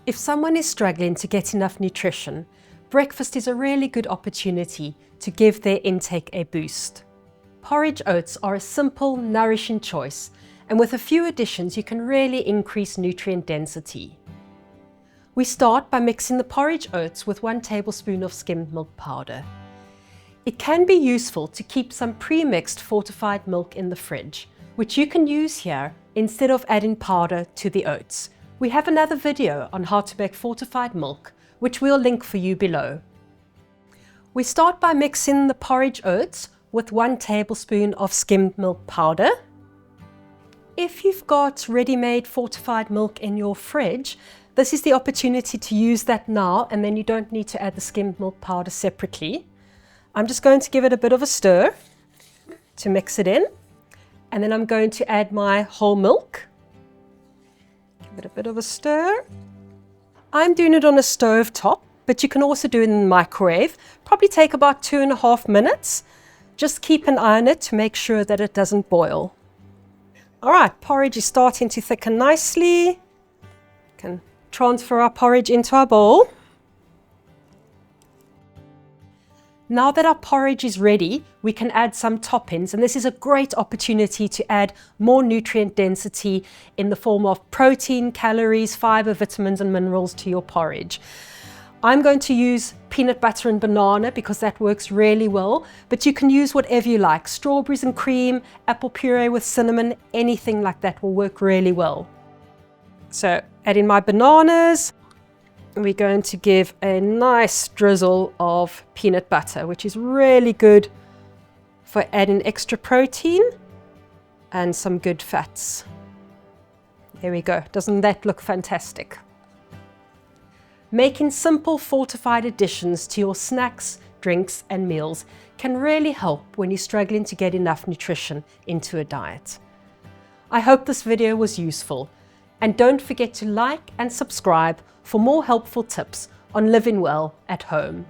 If someone is struggling to get enough nutrition, breakfast is a really good opportunity to give their intake a boost. Porridge oats are a simple, nourishing choice, and with a few additions you can really increase nutrient density. We start by mixing the porridge oats with 1 tablespoon of skimmed milk powder. It can be useful to keep some pre-mixed fortified milk in the fridge, which you can use here instead of adding powder to the oats. We have another video on how to make fortified milk, which we'll link for you below. We start by mixing the porridge oats with 1 tablespoon of skimmed milk powder. If you've got ready-made fortified milk in your fridge, this is the opportunity to use that now, and then you don't need to add the skimmed milk powder separately. I'm just going to give it a bit of a stir to mix it in, and then I'm going to add my whole milk. Give it a bit of a stir. I'm doing it on a stove top, but you can also do it in the microwave. Probably take about 2.5 minutes. Just keep an eye on it to make sure that it doesn't boil. All right, porridge is starting to thicken nicely. We can transfer our porridge into our bowl. Now that our porridge is ready, we can add some toppings, and this is a great opportunity to add more nutrient density in the form of protein, calories, fiber, vitamins and minerals to your porridge. I'm going to use peanut butter and banana because that works really well, but you can use whatever you like. Strawberries and cream, apple puree with cinnamon, anything like that will work really well. So add in my bananas. We're going to give a nice drizzle of peanut butter, which is really good for adding extra protein and some good fats. There we go. Doesn't that look fantastic? Making simple fortified additions to your snacks, drinks and meals can really help when you're struggling to get enough nutrition into a diet. I hope this video was useful, and don't forget to like and subscribe for more helpful tips on living well at home.